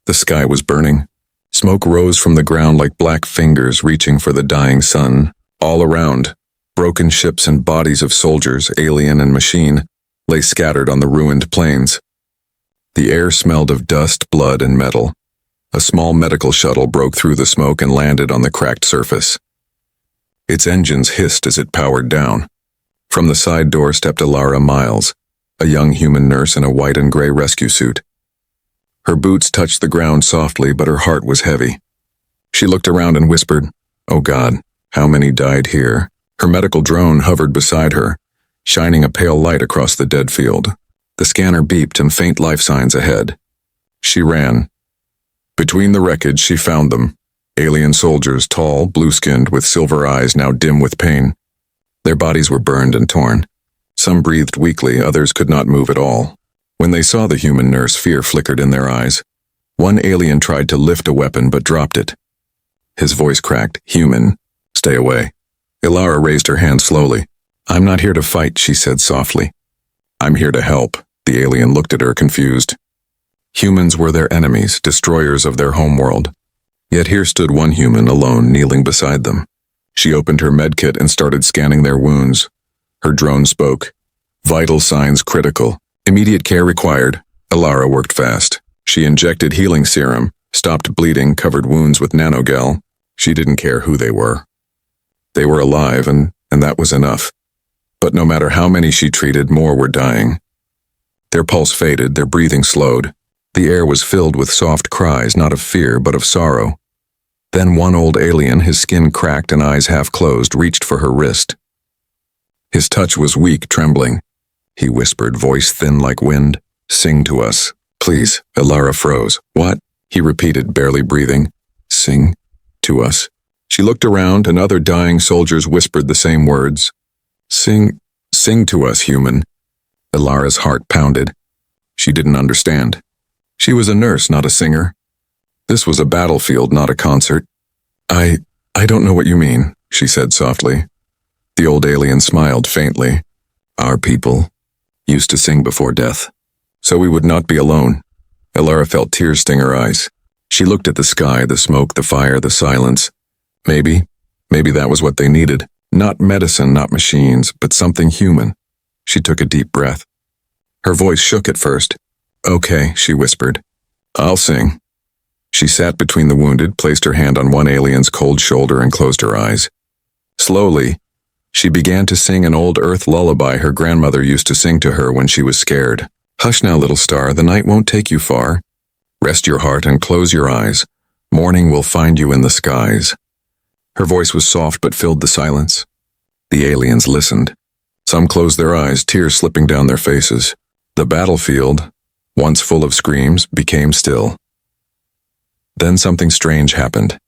The sky was burning. Smoke rose from the ground like black fingers reaching for the dying sun. All around, broken ships and bodies of soldiers, alien and machine, lay scattered on the ruined plains. The air smelled of dust, blood, and metal. A small medical shuttle broke through the smoke and landed on the cracked surface. Its engines hissed as it powered down. From the side door stepped Alara Miles, a young human nurse in a white and gray rescue suit. Her boots touched the ground softly, but her heart was heavy. She looked around and whispered, "Oh God, how many died here?" Her medical drone hovered beside her, shining a pale light across the dead field. The scanner beeped and faint life signs ahead. She ran. Between the wreckage, she found them. Alien soldiers, tall, blue-skinned, with silver eyes now dim with pain. Their bodies were burned and torn. Some breathed weakly, others could not move at all. When they saw the human nurse, fear flickered in their eyes. One alien tried to lift a weapon but dropped it. His voice cracked. "Human, stay away." Alara raised her hand slowly. "I'm not here to fight," she said softly. "I'm here to help." The alien looked at her, confused. Humans were their enemies, destroyers of their homeworld. Yet here stood one human alone, kneeling beside them. She opened her medkit and started scanning their wounds. Her drone spoke. "Vital signs critical. Immediate care required." Alara worked fast. She injected healing serum, stopped bleeding, covered wounds with nanogel. She didn't care who they were. They were alive, and that was enough. But no matter how many she treated, more were dying. Their pulse faded, their breathing slowed. The air was filled with soft cries, not of fear, but of sorrow. Then one old alien, his skin cracked and eyes half closed, reached for her wrist. His touch was weak, trembling. He whispered, voice thin like wind, "Sing to us, please." Alara froze. "What?" he repeated, barely breathing. "Sing to us." She looked around, and other dying soldiers whispered the same words. Sing to us, human." Alara's heart pounded. She didn't understand. She was a nurse, not a singer. This was a battlefield, not a concert. I don't know what you mean," she said softly. The old alien smiled faintly. "Our people used to sing before death, so we would not be alone." Alara felt tears sting her eyes. She looked at the sky, the smoke, the fire, the silence. Maybe that was what they needed. Not medicine, not machines, but something human. She took a deep breath. Her voice shook at first. "Okay," she whispered. "I'll sing." She sat between the wounded, placed her hand on one alien's cold shoulder and closed her eyes. Slowly, she began to sing an old earth lullaby her grandmother used to sing to her when she was scared. "Hush now, little star, the night won't take you far. Rest your heart and close your eyes. Morning will find you in the skies." Her voice was soft but filled the silence. The aliens listened. Some closed their eyes, tears slipping down their faces. The battlefield, once full of screams, became still. Then something strange happened.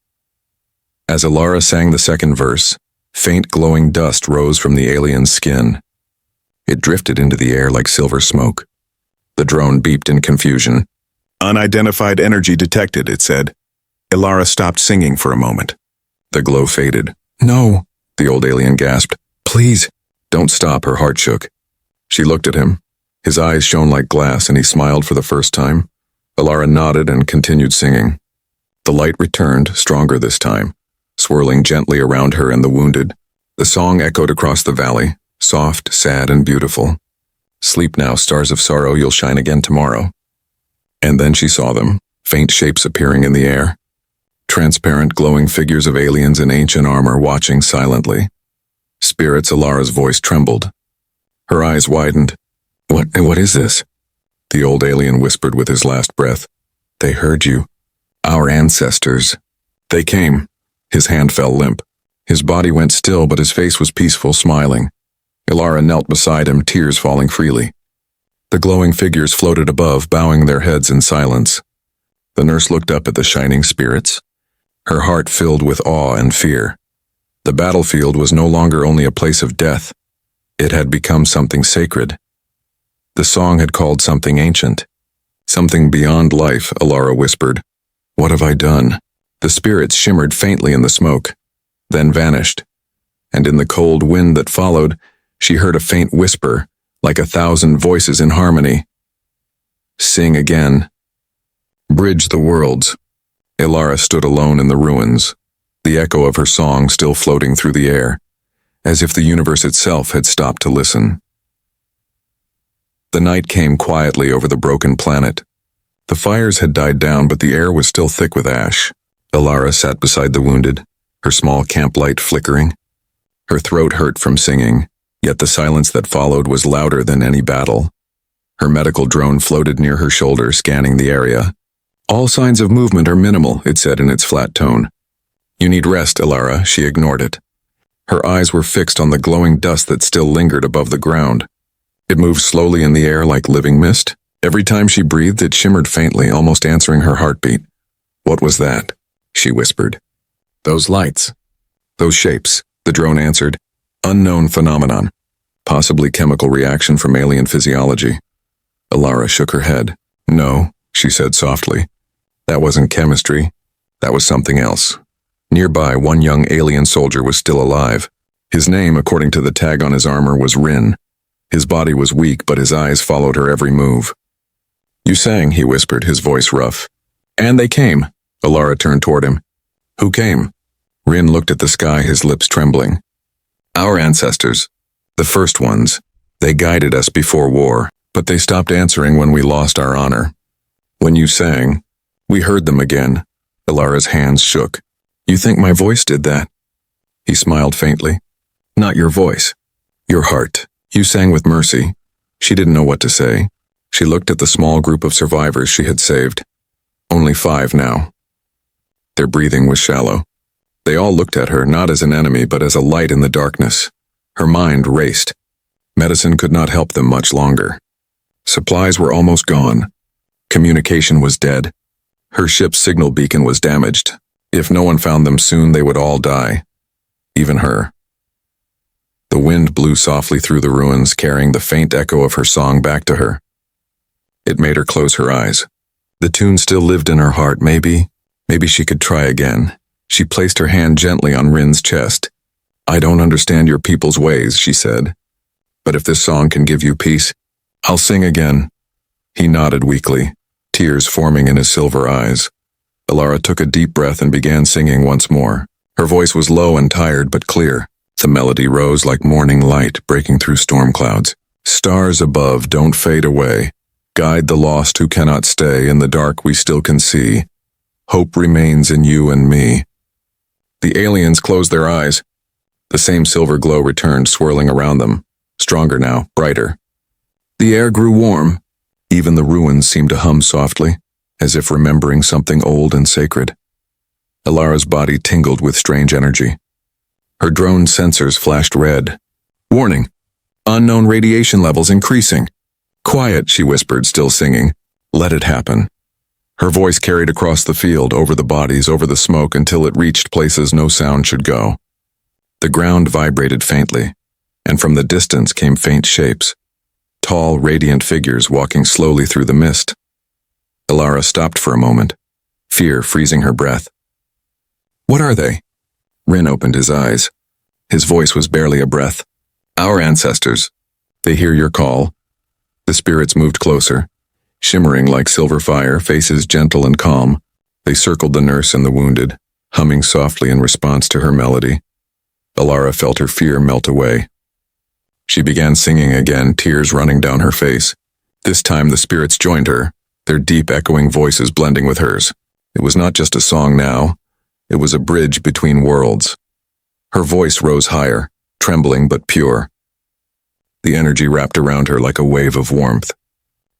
As Alara sang the second verse, faint glowing dust rose from the alien's skin. It drifted into the air like silver smoke. The drone beeped in confusion. "Unidentified energy detected," it said. Alara stopped singing for a moment. The glow faded. "No," the old alien gasped. "Please." "Don't stop," her heart shook. She looked at him. His eyes shone like glass and he smiled for the first time. Alara nodded and continued singing. The light returned, stronger this time, swirling gently around her and the wounded. The song echoed across the valley, soft, sad, and beautiful. "Sleep now, stars of sorrow, you'll shine again tomorrow." And then she saw them, faint shapes appearing in the air. Transparent, glowing figures of aliens in ancient armor watching silently. Spirits. Alara's voice trembled. Her eyes widened. What is this?" The old alien whispered with his last breath. "They heard you. Our ancestors. They came." His hand fell limp. His body went still, but his face was peaceful, smiling. Alara knelt beside him, tears falling freely. The glowing figures floated above, bowing their heads in silence. The nurse looked up at the shining spirits. Her heart filled with awe and fear. The battlefield was no longer only a place of death. It had become something sacred. The song had called something ancient. "Something beyond life," Alara whispered. "What have I done?" The spirits shimmered faintly in the smoke, then vanished. And in the cold wind that followed, she heard a faint whisper, like 1,000 voices in harmony. "Sing again." Bridge the worlds. Ilara stood alone in the ruins, the echo of her song still floating through the air, as if the universe itself had stopped to listen. The night came quietly over the broken planet. The fires had died down, but the air was still thick with ash. Ilara sat beside the wounded, her small camp light flickering. Her throat hurt from singing, yet the silence that followed was louder than any battle. Her medical drone floated near her shoulder, scanning the area. All signs of movement are minimal, it said in its flat tone. You need rest, Ilara. She ignored it. Her eyes were fixed on the glowing dust that still lingered above the ground. It moved slowly in the air like living mist. Every time she breathed, it shimmered faintly, almost answering her heartbeat. What was that? She whispered. Those lights. Those shapes, the drone answered. Unknown phenomenon. Possibly chemical reaction from alien physiology. Ilara shook her head. No, she said softly. That wasn't chemistry. That was something else. Nearby, one young alien soldier was still alive. His name, according to the tag on his armor, was Rin. His body was weak, but his eyes followed her every move. You sang, he whispered, his voice rough. And they came. Ilara turned toward him. Who came? Rin looked at the sky, his lips trembling. Our ancestors. The first ones. They guided us before war, but they stopped answering when we lost our honor. When you sang, we heard them again. Ilara's hands shook. You think my voice did that? He smiled faintly. Not your voice. Your heart. You sang with mercy. She didn't know what to say. She looked at the small group of survivors she had saved. Only 5 now. Their breathing was shallow. They all looked at her, not as an enemy, but as a light in the darkness. Her mind raced. Medicine could not help them much longer. Supplies were almost gone. Communication was dead. Her ship's signal beacon was damaged. If no one found them soon, they would all die. Even her. The wind blew softly through the ruins, carrying the faint echo of her song back to her. It made her close her eyes. The tune still lived in her heart. Maybe she could try again. She placed her hand gently on Rin's chest. I don't understand your people's ways, she said. But if this song can give you peace, I'll sing again. He nodded weakly, tears forming in his silver eyes. Ilara took a deep breath and began singing once more. Her voice was low and tired, but clear. The melody rose like morning light breaking through storm clouds. Stars above, don't fade away. Guide the lost who cannot stay. In the dark we still can see. Hope remains in you and me. The aliens closed their eyes. The same silver glow returned, swirling around them. Stronger now, brighter. The air grew warm. Even the ruins seemed to hum softly, as if remembering something old and sacred. Ilara's body tingled with strange energy. Her drone sensors flashed red. Warning! Unknown radiation levels increasing. Quiet, she whispered, still singing. Let it happen. Her voice carried across the field, over the bodies, over the smoke, until it reached places no sound should go. The ground vibrated faintly, and from the distance came faint shapes. Tall, radiant figures walking slowly through the mist. Ilara stopped for a moment, fear freezing her breath. What are they? Rin opened his eyes. His voice was barely a breath. Our ancestors. They hear your call. The spirits moved closer, shimmering like silver fire, faces gentle and calm. They circled the nurse and the wounded, humming softly in response to her melody. Ilara felt her fear melt away. She began singing again, tears running down her face. This time the spirits joined her, their deep echoing voices blending with hers. It was not just a song now. It was a bridge between worlds. Her voice rose higher, trembling but pure. The energy wrapped around her like a wave of warmth.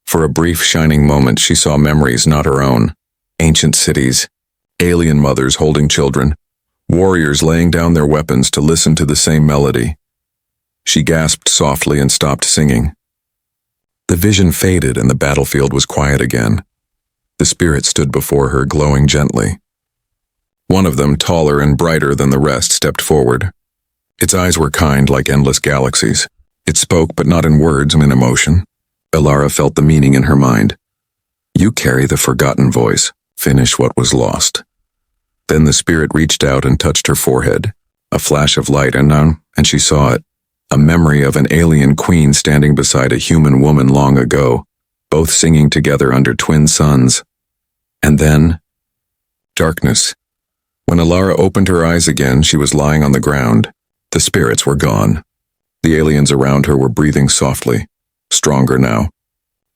For a brief, shining moment, she saw memories not her own. Ancient cities, alien mothers holding children, warriors laying down their weapons to listen to the same melody. She gasped softly and stopped singing. The vision faded and the battlefield was quiet again. The spirit stood before her, glowing gently. One of them, taller and brighter than the rest, stepped forward. Its eyes were kind, like endless galaxies. It spoke, but not in words, in emotion. Ilara felt the meaning in her mind. You carry the forgotten voice. Finish what was lost. Then the spirit reached out and touched her forehead. A flash of light, and she saw it. A memory of an alien queen standing beside a human woman long ago, both singing together under twin suns. And then, darkness. When Alara opened her eyes again, she was lying on the ground. The spirits were gone. The aliens around her were breathing softly, stronger now.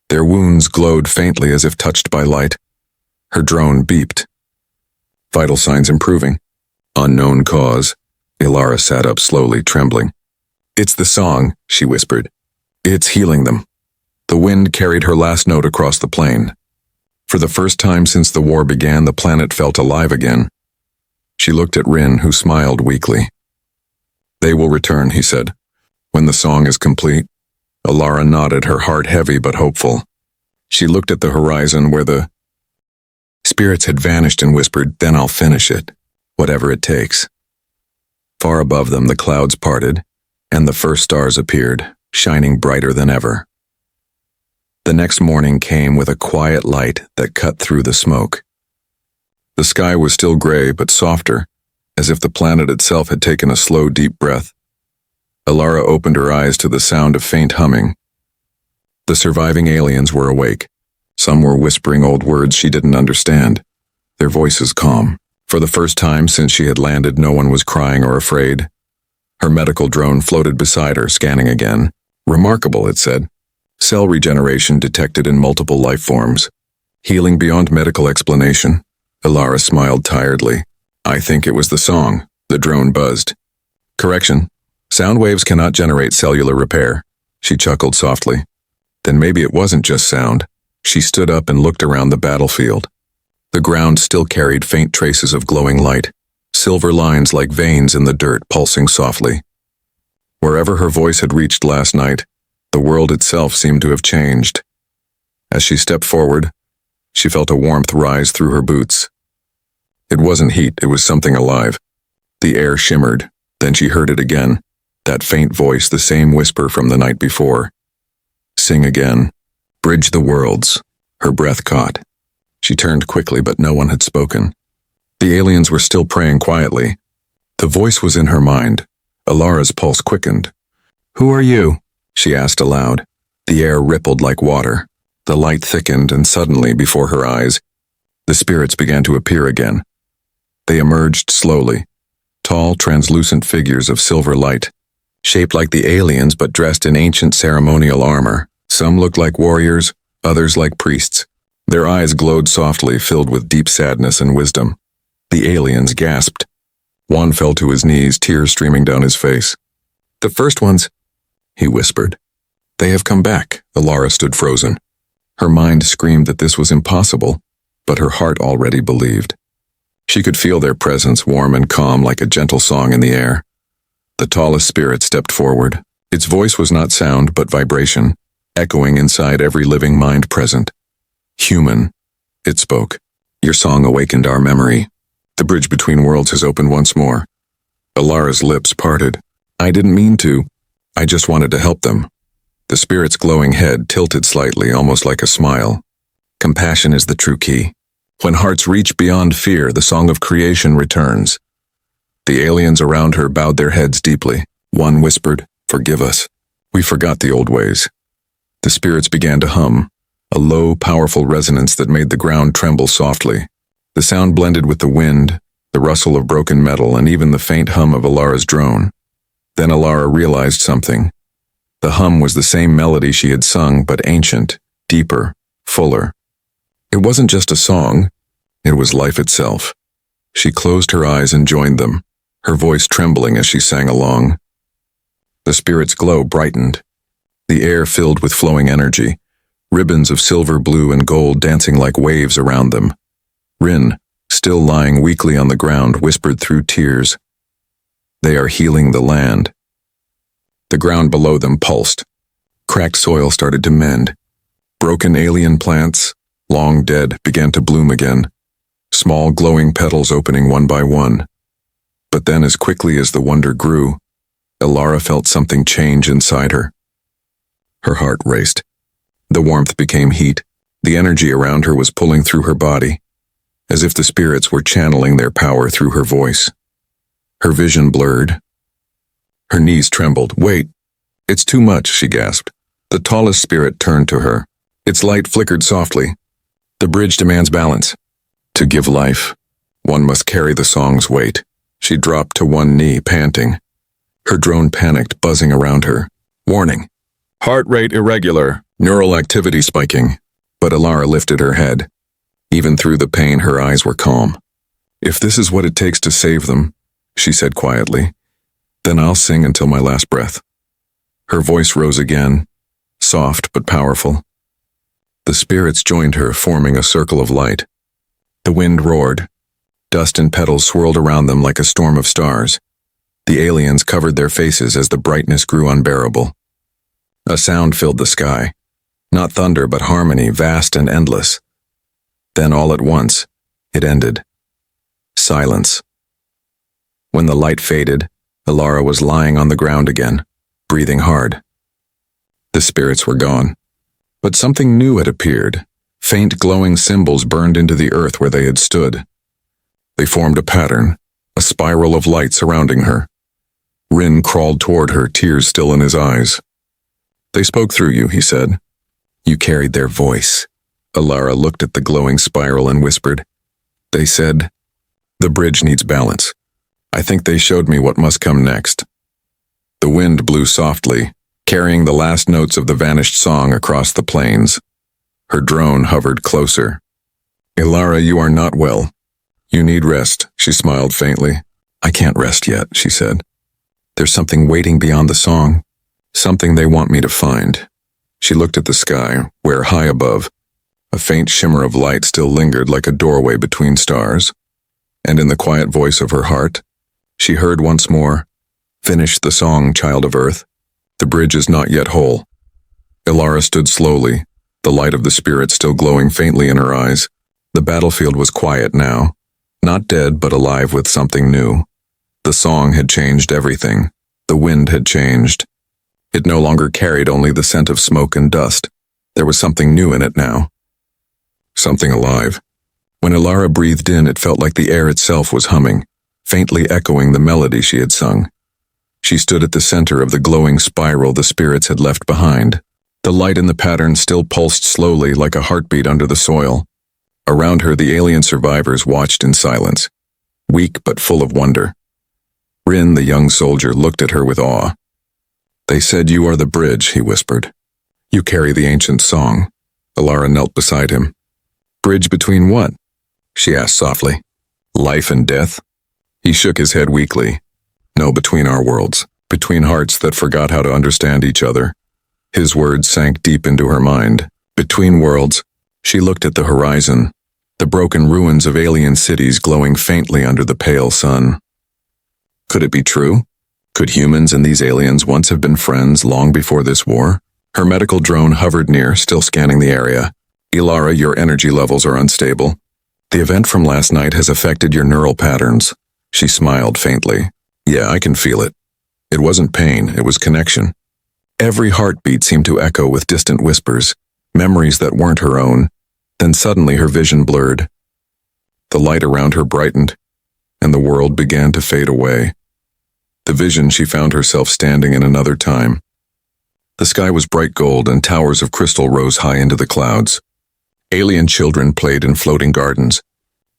Their wounds glowed faintly as if touched by light. Her drone beeped. Vital signs improving. Unknown cause. Alara sat up slowly, trembling. "It's the song," she whispered. "It's healing them." The wind carried her last note across the plain. For the first time since the war began, the planet felt alive again. She looked at Rin, who smiled weakly. "They will return," he said, "when the song is complete." Alara nodded, her heart heavy but hopeful. She looked at the horizon where the spirits had vanished and whispered, "Then I'll finish it, whatever it takes." Far above them, the clouds parted, and the first stars appeared, shining brighter than ever. The next morning came with a quiet light that cut through the smoke. The sky was still gray but softer, as if the planet itself had taken a slow, deep breath. Alara opened her eyes to the sound of faint humming. The surviving aliens were awake. Some were whispering old words she didn't understand, their voices calm. For the first time since she had landed, no one was crying or afraid. Her medical drone floated beside her, scanning again. "Remarkable," it said. "Cell regeneration detected in multiple life forms. Healing beyond medical explanation." Alara smiled tiredly. "I think it was the song," the drone buzzed. "Correction. Sound waves cannot generate cellular repair." She chuckled softly. Then maybe it wasn't just sound. She stood up and looked around the battlefield. The ground still carried faint traces of glowing light, silver lines like veins in the dirt pulsing softly. Wherever her voice had reached last night, the world itself seemed to have changed. As she stepped forward, she felt a warmth rise through her boots. It wasn't heat, it was something alive. The air shimmered, then she heard it again, that faint voice, the same whisper from the night before. "Sing again. Bridge the worlds." Her breath caught. She turned quickly, but no one had spoken. The aliens were still praying quietly. The voice was in her mind. Alara's pulse quickened. "Who are you?" she asked aloud. The air rippled like water. The light thickened, and suddenly, before her eyes, the spirits began to appear again. They emerged slowly, tall, translucent figures of silver light, shaped like the aliens but dressed in ancient ceremonial armor. Some looked like warriors, others like priests. Their eyes glowed softly, filled with deep sadness and wisdom. The aliens gasped. One fell to his knees, tears streaming down his face. "The first ones," he whispered. "They have come back." Alara stood frozen. Her mind screamed that this was impossible, but her heart already believed. She could feel their presence, warm and calm like a gentle song in the air. The tallest spirit stepped forward. Its voice was not sound, but vibration, echoing inside every living mind present. "Human," it spoke. "Your song awakened our memory. The bridge between worlds has opened once more." Alara's lips parted. "I didn't mean to. I just wanted to help them." The spirit's glowing head tilted slightly, almost like a smile. "Compassion is the true key. When hearts reach beyond fear, the song of creation returns." The aliens around her bowed their heads deeply. One whispered, "Forgive us. We forgot the old ways." The spirits began to hum, a low, powerful resonance that made the ground tremble softly. The sound blended with the wind, the rustle of broken metal, and even the faint hum of Alara's drone. Then Alara realized something. The hum was the same melody she had sung, but ancient, deeper, fuller. It wasn't just a song, it was life itself. She closed her eyes and joined them, her voice trembling as she sang along. The spirit's glow brightened. The air filled with flowing energy, ribbons of silver, blue, and gold dancing like waves around them. Rin, still lying weakly on the ground, whispered through tears, "They are healing the land." The ground below them pulsed. Cracked soil started to mend. Broken alien plants, long dead, began to bloom again, small glowing petals opening one by one. But then, as quickly as the wonder grew, Alara felt something change inside her. Her heart raced. The warmth became heat. The energy around her was pulling through her body, as if the spirits were channeling their power through her voice. Her vision blurred. Her knees trembled. "Wait, it's too much," she gasped. The tallest spirit turned to her. Its light flickered softly. "The bridge demands balance. To give life, one must carry the song's weight. She dropped to one knee, panting. Her drone panicked, buzzing around her. Warning. Heart rate irregular, neural activity spiking. But Alara lifted her head. Even through the pain, her eyes were calm. If this is what it takes to save them, she said quietly, then I'll sing until my last breath. Her voice rose again, soft but powerful. The spirits joined her, forming a circle of light. The wind roared. Dust and petals swirled around them like a storm of stars. The aliens covered their faces as the brightness grew unbearable. A sound filled the sky. Not thunder, but harmony, vast and endless. Then all at once, it ended. Silence. When the light faded, Alara was lying on the ground again, breathing hard. The spirits were gone. But something new had appeared. Faint glowing symbols burned into the earth where they had stood. They formed a pattern, a spiral of light surrounding her. Rin crawled toward her, tears still in his eyes. They spoke through you, he said. You carried their voice. Alara looked at the glowing spiral and whispered. They said, the bridge needs balance. I think they showed me what must come next. The wind blew softly, carrying the last notes of the vanished song across the plains. Her drone hovered closer. Alara, you are not well. You need rest, she smiled faintly. I can't rest yet, she said. There's something waiting beyond the song. Something they want me to find. She looked at the sky, where high above, a faint shimmer of light still lingered like a doorway between stars. And in the quiet voice of her heart, she heard once more, finish the song, child of earth. The bridge is not yet whole. Alara stood slowly, the light of the spirit still glowing faintly in her eyes. The battlefield was quiet now, not dead but alive with something new. The song had changed everything. The wind had changed. It no longer carried only the scent of smoke and dust. There was something new in it now. Something alive. When Alara breathed in, it felt like the air itself was humming, faintly echoing the melody she had sung. She stood at the center of the glowing spiral the spirits had left behind. The light in the pattern still pulsed slowly like a heartbeat under the soil. Around her, the alien survivors watched in silence, weak but full of wonder. Rin, the young soldier, looked at her with awe. They said you are the bridge, he whispered. You carry the ancient song. Alara knelt beside him. Bridge between what? She asked softly. Life and death? He shook his head weakly. No, between our worlds, between hearts that forgot how to understand each other. His words sank deep into her mind. Between worlds, she looked at the horizon, the broken ruins of alien cities glowing faintly under the pale sun. Could it be true? Could humans and these aliens once have been friends long before this war? Her medical drone hovered near, still scanning the area. Alara, your energy levels are unstable. The event from last night has affected your neural patterns. She smiled faintly. Yeah, I can feel it. It wasn't pain, it was connection. Every heartbeat seemed to echo with distant whispers, memories that weren't her own. Then suddenly her vision blurred. The light around her brightened, and the world began to fade away. The vision, she found herself standing in another time. The sky was bright gold and towers of crystal rose high into the clouds. Alien children played in floating gardens.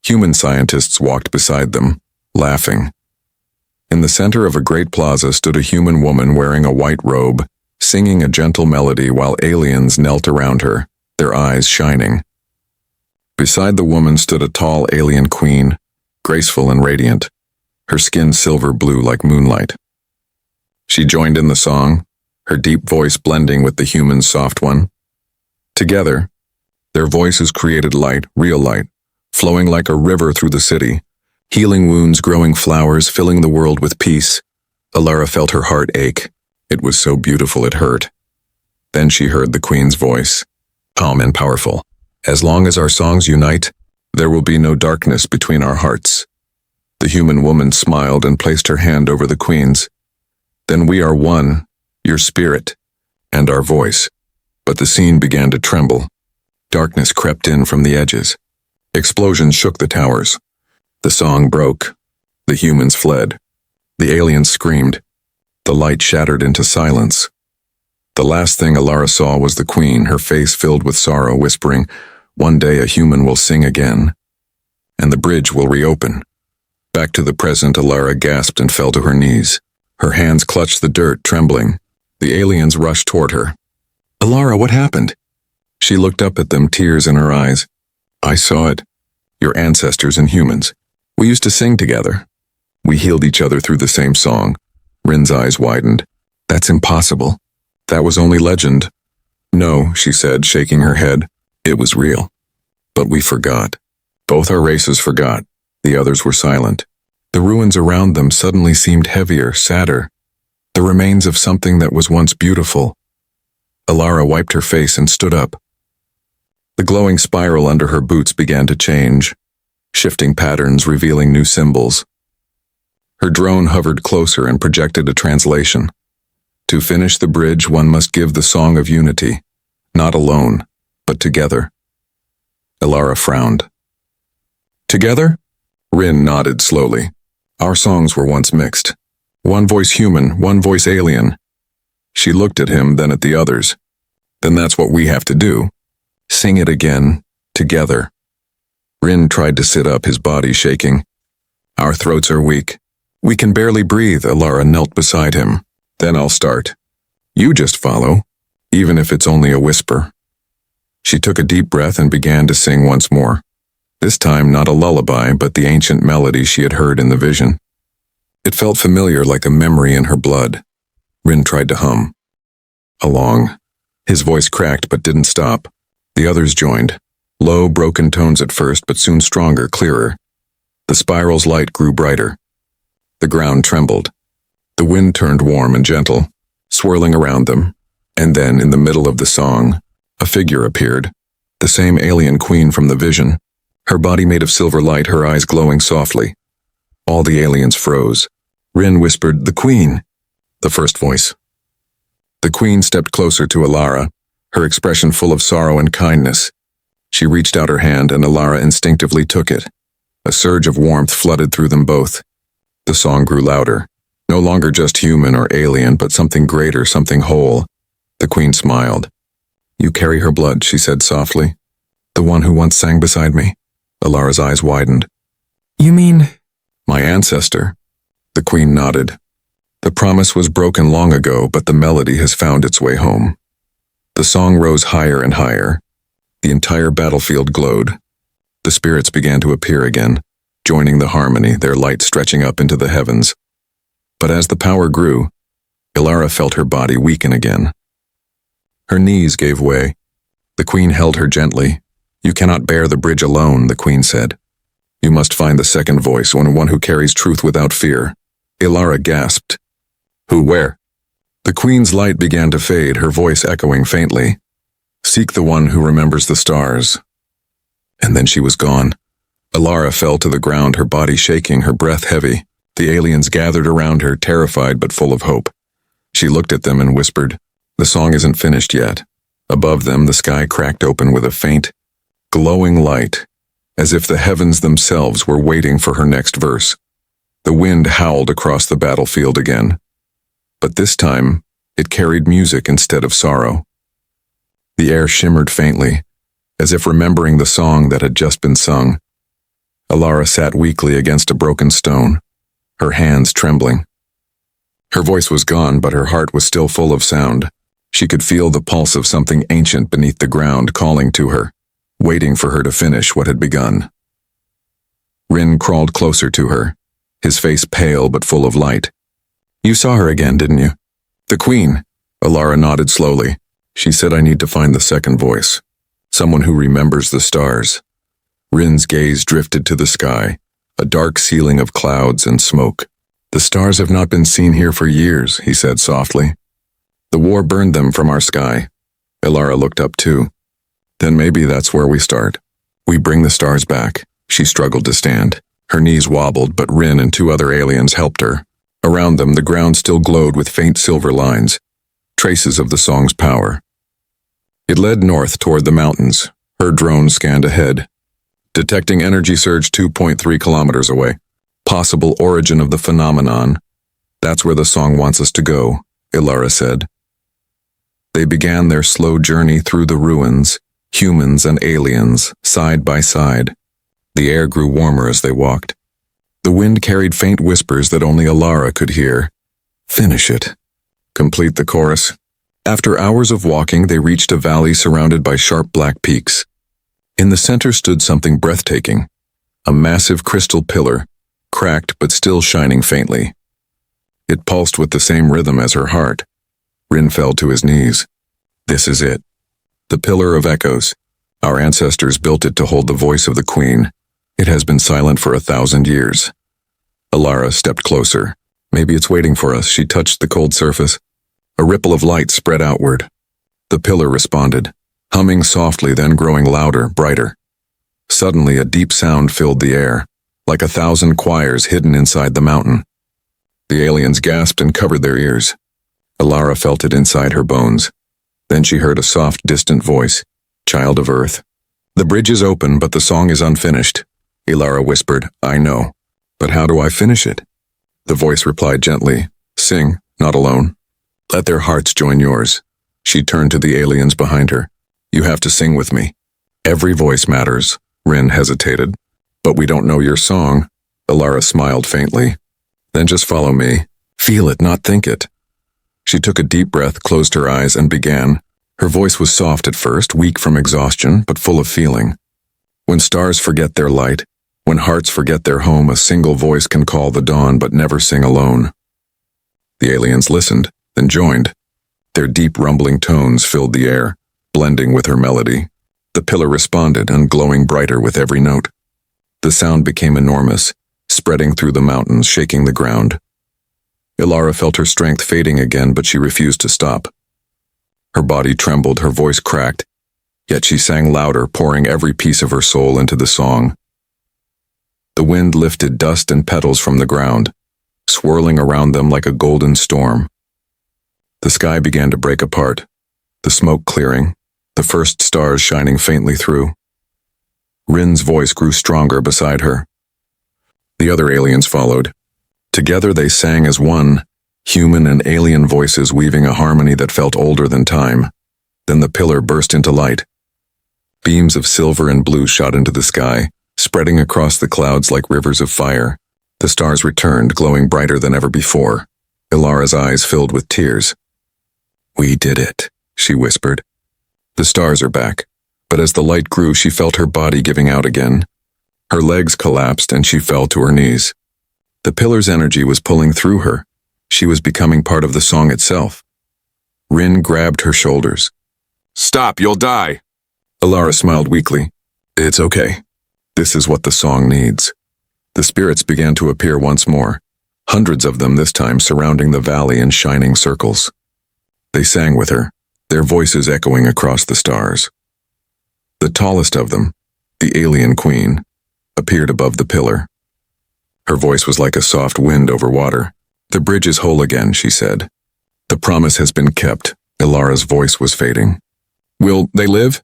Human scientists walked beside them, laughing. In the center of a great plaza stood a human woman wearing a white robe, singing a gentle melody while aliens knelt around her, their eyes shining. Beside the woman stood a tall alien queen, graceful and radiant, her skin silver blue like moonlight. She joined in the song, her deep voice blending with the human's soft one. Together, their voices created light, real light, flowing like a river through the city, healing wounds, growing flowers, filling the world with peace. Alara felt her heart ache. It was so beautiful it hurt. Then she heard the queen's voice, calm and powerful. As long as our songs unite, there will be no darkness between our hearts. The human woman smiled and placed her hand over the queen's. Then we are one, your spirit, and our voice. But the scene began to tremble. Darkness crept in from the edges. Explosions shook the towers. The song broke. The humans fled. The aliens screamed. The light shattered into silence. The last thing Alara saw was the queen, her face filled with sorrow, whispering, "One day a human will sing again." and the bridge will reopen. Back to the present, Alara gasped and fell to her knees. Her hands clutched the dirt, trembling. The aliens rushed toward her. Alara, what happened? She looked up at them, tears in her eyes. I saw it. Your ancestors and humans. We used to sing together. We healed each other through the same song. Rin's eyes widened. That's impossible. That was only legend. No, she said, shaking her head. It was real. But we forgot. Both our races forgot. The others were silent. The ruins around them suddenly seemed heavier, sadder. The remains of something that was once beautiful. Alara wiped her face and stood up. The glowing spiral under her boots began to change, shifting patterns, revealing new symbols. Her drone hovered closer and projected a translation. To finish the bridge, one must give the song of unity, not alone, but together. Alara frowned. Together? Rin nodded slowly. Our songs were once mixed. One voice human, one voice alien. She looked at him, then at the others. Then that's what we have to do. Sing it again, together. Rin tried to sit up, his body shaking. Our throats are weak. We can barely breathe. Alara knelt beside him. Then I'll start. You just follow, even if it's only a whisper. She took a deep breath and began to sing once more. This time not a lullaby, but the ancient melody she had heard in the vision. It felt familiar, like a memory in her blood. Rin tried to hum. Along. His voice cracked but didn't stop. The others joined. Low, broken tones at first, but soon stronger, clearer. The spiral's light grew brighter. The ground trembled. The wind turned warm and gentle, swirling around them. And then, in the middle of the song, a figure appeared. The same alien queen from the vision. Her body made of silver light, her eyes glowing softly. All the aliens froze. Rin whispered, "The queen." The first voice. The queen stepped closer to Alara, her expression full of sorrow and kindness. She reached out her hand, and Alara instinctively took it. A surge of warmth flooded through them both. The song grew louder. No longer just human or alien, but something greater, something whole. The queen smiled. You carry her blood, she said softly. The one who once sang beside me. Alara's eyes widened. You mean? My ancestor. The queen nodded. The promise was broken long ago, but the melody has found its way home. The song rose higher and higher. The entire battlefield glowed. The spirits began to appear again, joining the harmony, their light stretching up into the heavens. But as the power grew, Alara felt her body weaken again. Her knees gave way. The queen held her gently. You cannot bear the bridge alone, the queen said. You must find the second voice, one who carries truth without fear. Alara gasped. Who, where? The queen's light began to fade, her voice echoing faintly. Seek the one who remembers the stars. And then she was gone. Alara fell to the ground, her body shaking, her breath heavy. The aliens gathered around her, terrified but full of hope. She looked at them and whispered, The song isn't finished yet. Above them, the sky cracked open with a faint, glowing light, as if the heavens themselves were waiting for her next verse. The wind howled across the battlefield again. But this time, it carried music instead of sorrow. The air shimmered faintly, as if remembering the song that had just been sung. Alara sat weakly against a broken stone, her hands trembling. Her voice was gone, but her heart was still full of sound. She could feel the pulse of something ancient beneath the ground calling to her, waiting for her to finish what had begun. Rin crawled closer to her, his face pale but full of light. You saw her again, didn't you? The queen. Alara nodded slowly. She said I need to find the second voice, someone who remembers the stars. Rin's gaze drifted to the sky, a dark ceiling of clouds and smoke. The stars have not been seen here for years, he said softly. The war burned them from our sky. Alara looked up too. Then maybe that's where we start. We bring the stars back. She struggled to stand. Her knees wobbled, but Rin and two other aliens helped her. Around them, the ground still glowed with faint silver lines, traces of the song's power. It led north toward the mountains. Her drone scanned ahead, detecting energy surge 2.3 kilometers away. Possible origin of the phenomenon. That's where the song wants us to go, Alara said. They began their slow journey through the ruins, humans and aliens, side by side. The air grew warmer as they walked. The wind carried faint whispers that only Alara could hear. Finish it. Complete the chorus. After hours of walking, they reached a valley surrounded by sharp black peaks. In the center stood something breathtaking. A massive crystal pillar, cracked but still shining faintly. It pulsed with the same rhythm as her heart. Rin fell to his knees. This is it. The Pillar of Echoes. Our ancestors built it to hold the voice of the Queen. It has been silent for 1,000 years. Alara stepped closer. Maybe it's waiting for us. She touched the cold surface. A ripple of light spread outward. The pillar responded, humming softly, then growing louder, brighter. Suddenly, a deep sound filled the air, like 1,000 choirs hidden inside the mountain. The aliens gasped and covered their ears. Alara felt it inside her bones. Then she heard a soft, distant voice. Child of Earth. The bridge is open, but the song is unfinished. Alara whispered, I know. But how do I finish it? The voice replied gently, sing, not alone. Let their hearts join yours. She turned to the aliens behind her. You have to sing with me. Every voice matters. Rin hesitated. But we don't know your song. Alara smiled faintly. Then just follow me. Feel it, not think it. She took a deep breath, closed her eyes, and began. Her voice was soft at first, weak from exhaustion, but full of feeling. When stars forget their light, when hearts forget their home, a single voice can call the dawn but never sing alone. The aliens listened, then joined. Their deep rumbling tones filled the air, blending with her melody. The pillar responded, and glowing brighter with every note. The sound became enormous, spreading through the mountains, shaking the ground. Alara felt her strength fading again, but she refused to stop. Her body trembled, her voice cracked, yet she sang louder, pouring every piece of her soul into the song. The wind lifted dust and petals from the ground, swirling around them like a golden storm. The sky began to break apart, the smoke clearing, the first stars shining faintly through. Rin's voice grew stronger beside her. The other aliens followed. Together they sang as one, human and alien voices weaving a harmony that felt older than time. Then the pillar burst into light. Beams of silver and blue shot into the sky, spreading across the clouds like rivers of fire. The stars returned, glowing brighter than ever before. Ilara's eyes filled with tears. We did it, she whispered. The stars are back, but as the light grew, she felt her body giving out again. Her legs collapsed and she fell to her knees. The pillar's energy was pulling through her. She was becoming part of the song itself. Rin grabbed her shoulders. Stop, you'll die. Alara smiled weakly. It's okay. This is what the song needs. The spirits began to appear once more, hundreds of them this time surrounding the valley in shining circles. They sang with her, their voices echoing across the stars. The tallest of them, the alien queen, appeared above the pillar. Her voice was like a soft wind over water. The bridge is whole again, she said. The promise has been kept. Ilara's voice was fading. Will they live?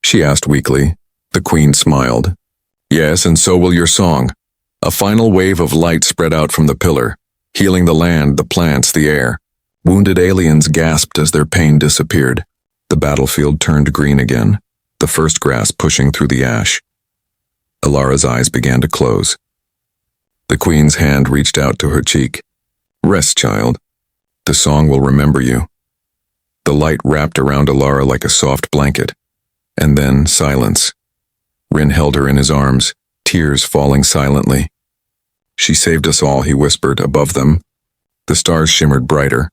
She asked weakly. The queen smiled. Yes, and so will your song. A final wave of light spread out from the pillar, healing the land, the plants, the air. Wounded aliens gasped as their pain disappeared. The battlefield turned green again, the first grass pushing through the ash. Ilara's eyes began to close. The queen's hand reached out to her cheek. Rest, child. The song will remember you. The light wrapped around Alara like a soft blanket. And then silence. Rin held her in his arms, tears falling silently. She saved us all, he whispered above them. The stars shimmered brighter,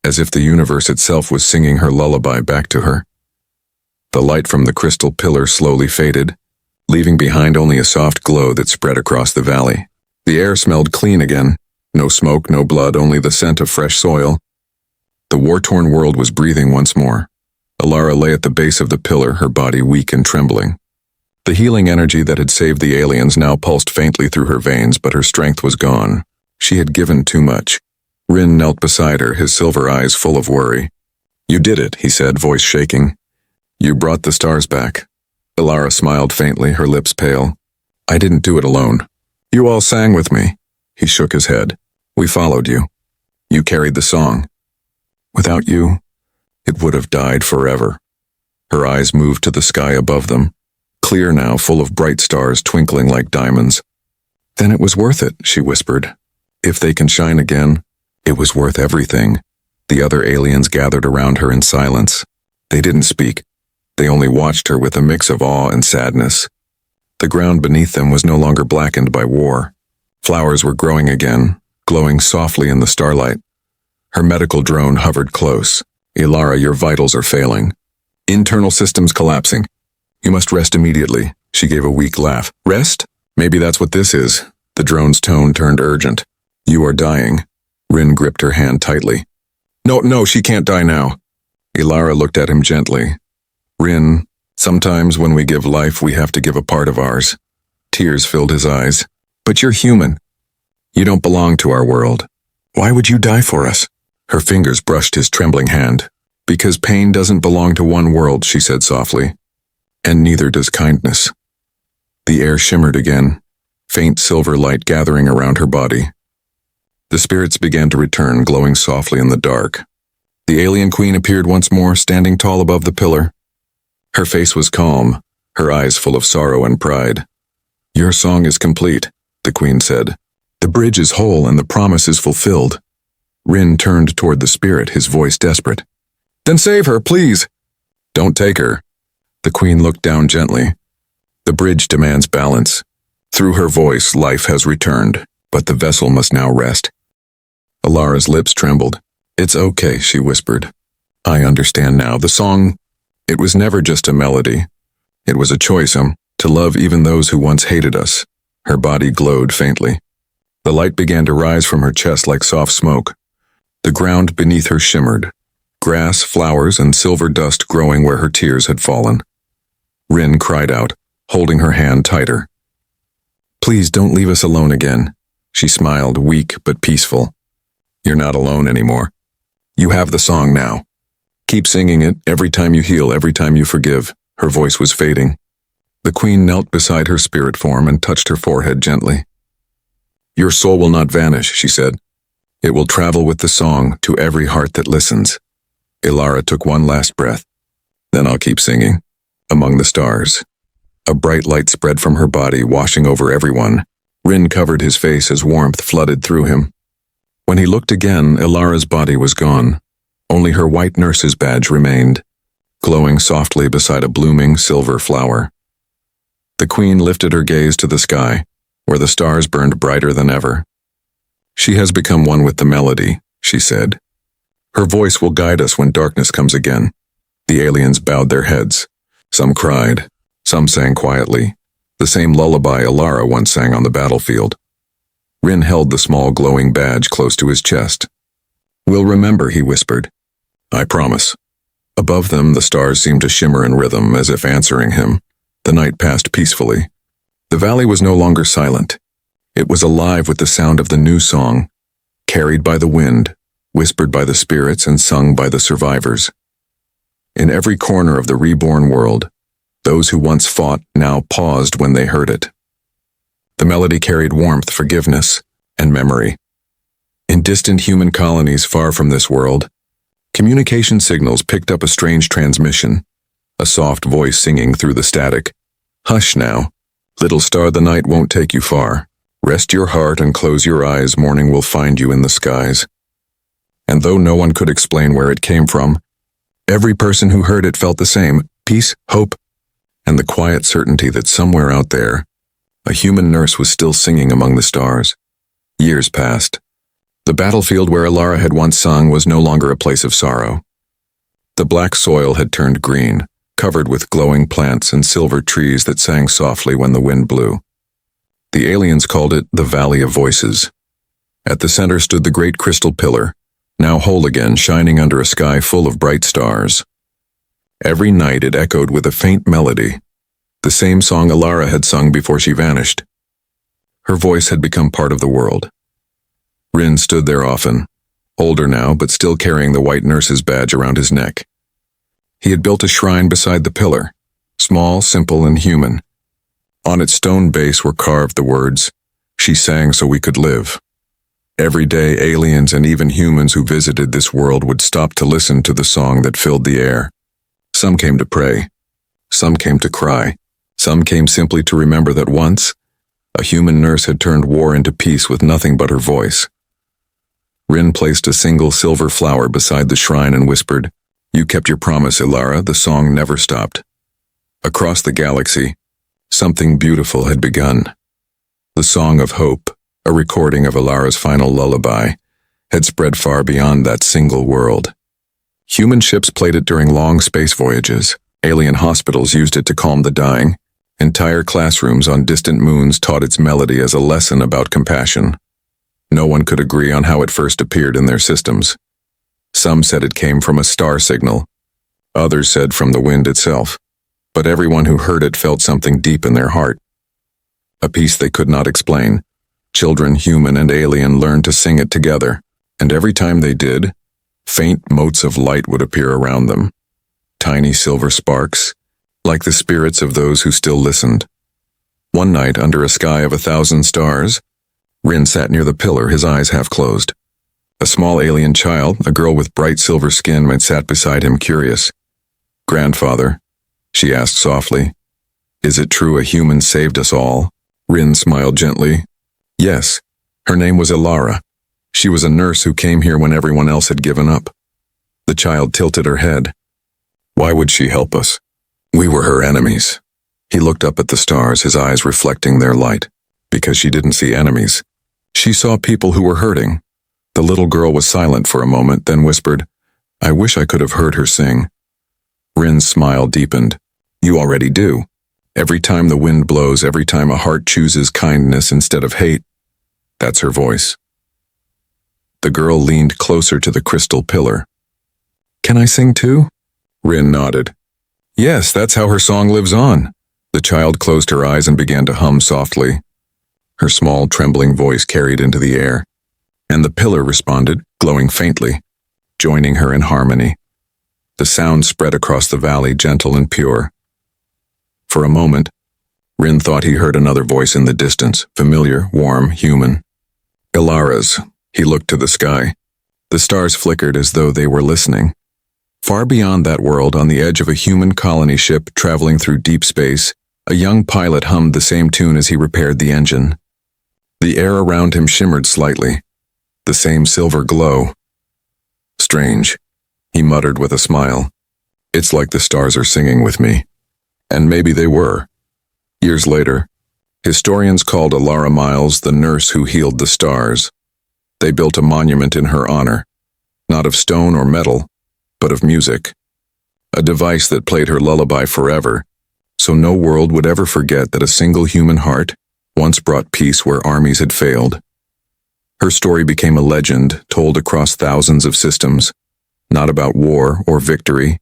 as if the universe itself was singing her lullaby back to her. The light from the crystal pillar slowly faded, leaving behind only a soft glow that spread across the valley. The air smelled clean again. No smoke, no blood, only the scent of fresh soil. The war-torn world was breathing once more. Alara lay at the base of the pillar, her body weak and trembling. The healing energy that had saved the aliens now pulsed faintly through her veins, but her strength was gone. She had given too much. Rin knelt beside her, his silver eyes full of worry. You did it, he said, voice shaking. You brought the stars back. Alara smiled faintly, her lips pale. I didn't do it alone. You all sang with me. He shook his head. We followed you. You carried the song. Without you, it would have died forever. Her eyes moved to the sky above them. clear now, full of bright stars twinkling like diamonds. Then it was worth it, she whispered. If they can shine again, it was worth everything. The other aliens gathered around her in silence. They didn't speak. They only watched her with a mix of awe and sadness. The ground beneath them was no longer blackened by war. Flowers were growing again, glowing softly in the starlight. Her medical drone hovered close. Ilara, your vitals are failing. Internal systems collapsing. You must rest immediately. She gave a weak laugh. Rest? Maybe that's what this is. The drone's tone turned urgent. You are dying. Rin gripped her hand tightly. No, she can't die now. Ilara looked at him gently. Rin, sometimes when we give life, we have to give a part of ours. Tears filled his eyes. But you're human. You don't belong to our world. Why would you die for us? Her fingers brushed his trembling hand. Because pain doesn't belong to one world, she said softly. And neither does kindness. The air shimmered again, faint silver light gathering around her body. The spirits began to return, glowing softly in the dark. The alien queen appeared once more, standing tall above the pillar. Her face was calm, her eyes full of sorrow and pride. Your song is complete, the queen said. The bridge is whole and the promise is fulfilled. Rin turned toward the spirit, his voice desperate. Then save her, please. Don't take her. The queen looked down gently. The bridge demands balance. Through her voice, life has returned, but the vessel must now rest. Ilara's lips trembled. It's okay, she whispered. I understand now. The song, it was never just a melody. It was a choice, to love even those who once hated us. Her body glowed faintly. The light began to rise from her chest like soft smoke. The ground beneath her shimmered, grass, flowers, and silver dust growing where her tears had fallen. Rin cried out, holding her hand tighter. Please don't leave us alone again. She smiled, weak but peaceful. You're not alone anymore. You have the song now. Keep singing it every time you heal, every time you forgive. Her voice was fading. The queen knelt beside her spirit form and touched her forehead gently. Your soul will not vanish, she said. It will travel with the song to every heart that listens. Ilara took one last breath. Then I'll keep singing. Among the stars. A bright light spread from her body, washing over everyone. Rin covered his face as warmth flooded through him. When he looked again, Ilara's body was gone. Only her white nurse's badge remained, glowing softly beside a blooming silver flower. The queen lifted her gaze to the sky, where the stars burned brighter than ever. She has become one with the melody, she said. Her voice will guide us when darkness comes again. The aliens bowed their heads. Some cried. Some sang quietly. The same lullaby Ilara once sang on the battlefield. Rin held the small glowing badge close to his chest. We'll remember, he whispered. I promise. Above them, the stars seemed to shimmer in rhythm, as if answering him. The night passed peacefully. The valley was no longer silent. It was alive with the sound of the new song, carried by the wind, whispered by the spirits, and sung by the survivors. In every corner of the reborn world, those who once fought now paused when they heard it. The melody carried warmth, forgiveness, and memory. In distant human colonies far from this world, communication signals picked up a strange transmission, a soft voice singing through the static. Hush now. Little star, the night won't take you far. Rest your heart and close your eyes, morning will find you in the skies. And though no one could explain where it came from, every person who heard it felt the same, peace, hope, and the quiet certainty that somewhere out there, a human nurse was still singing among the stars. Years passed. The battlefield where Ilara had once sung was no longer a place of sorrow. The black soil had turned green, covered with glowing plants and silver trees that sang softly when the wind blew. The aliens called it the Valley of Voices. At the center stood the great crystal pillar, now whole again, shining under a sky full of bright stars. Every night it echoed with a faint melody, the same song Ilara had sung before she vanished. Her voice had become part of the world. Rin stood there often, older now but still carrying the white nurse's badge around his neck. He had built a shrine beside the pillar, small, simple, and human. On its stone base were carved the words, "She sang so we could live." Every day, aliens and even humans who visited this world would stop to listen to the song that filled the air. Some came to pray. Some came to cry. Some came simply to remember that once, a human nurse had turned war into peace with nothing but her voice. Rin placed a single silver flower beside the shrine and whispered, "You kept your promise, Ilara." The song never stopped. Across the galaxy, something beautiful had begun. The Song of Hope, a recording of Ilara's final lullaby, had spread far beyond that single world. Human ships played it during long space voyages. Alien hospitals used it to calm the dying. Entire classrooms on distant moons taught its melody as a lesson about compassion. No one could agree on how it first appeared in their systems. Some said it came from a star signal. Others said from the wind itself. But everyone who heard it felt something deep in their heart. A peace they could not explain. Children, human and alien, learned to sing it together, and every time they did, faint motes of light would appear around them. Tiny silver sparks, like the spirits of those who still listened. One night, under a sky of 1,000 stars, Rin sat near the pillar, his eyes half closed. A small alien child, a girl with bright silver skin, sat beside him, curious. "Grandfather," she asked softly, "is it true a human saved us all?" Rin smiled gently. "Yes, her name was Ilara. She was a nurse who came here when everyone else had given up." The child tilted her head. "Why would she help us? We were her enemies." He looked up at the stars, his eyes reflecting their light. Because she didn't see enemies. She saw people who were hurting. The little girl was silent for a moment, then whispered, "I wish I could have heard her sing." Rin's smile deepened. "You already do. Every time the wind blows, every time a heart chooses kindness instead of hate, that's her voice." The girl leaned closer to the crystal pillar. "Can I sing too?" Rin nodded. "Yes, that's how her song lives on." The child closed her eyes and began to hum softly. Her small, trembling voice carried into the air, and the pillar responded, glowing faintly, joining her in harmony. The sound spread across the valley, gentle and pure. For a moment, Rin thought he heard another voice in the distance, familiar, warm, human. Ilara's. He looked to the sky. The stars flickered as though they were listening. Far beyond that world, on the edge of a human colony ship traveling through deep space, a young pilot hummed the same tune as he repaired the engine. The air around him shimmered slightly, the same silver glow. "Strange," he muttered with a smile. "It's like the stars are singing with me." And maybe they were. Years later, historians called Ilara Miles the nurse who healed the stars. They built a monument in her honor, not of stone or metal, but of music. A device that played her lullaby forever, so no world would ever forget that a single human heart once brought peace where armies had failed. Her story became a legend told across thousands of systems, not about war or victory,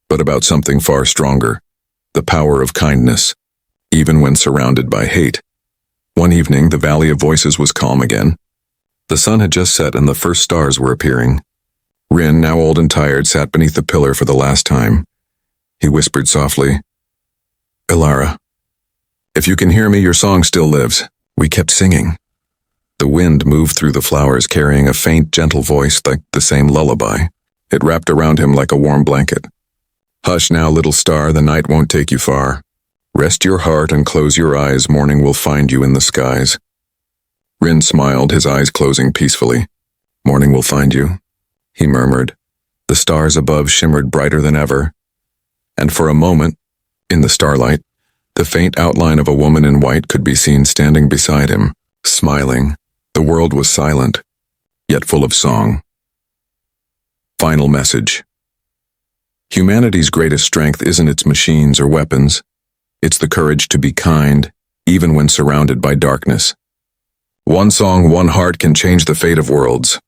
but about something far stronger, the power of kindness, even when surrounded by hate. One evening, the Valley of Voices was calm again. The sun had just set and the first stars were appearing. Rin, now old and tired, sat beneath the pillar for the last time. He whispered softly, "Ilara, if you can hear me, your song still lives. We kept singing." The wind moved through the flowers, carrying a faint, gentle voice like the same lullaby. It wrapped around him like a warm blanket. "Hush now, little star, the night won't take you far. Rest your heart and close your eyes, morning will find you in the skies." Rin smiled, his eyes closing peacefully. "Morning will find you," he murmured. The stars above shimmered brighter than ever, and for a moment, in the starlight, the faint outline of a woman in white could be seen standing beside him, smiling. The world was silent, yet full of song. Final message. Humanity's greatest strength isn't its machines or weapons. It's the courage to be kind, even when surrounded by darkness. One song, one heart can change the fate of worlds.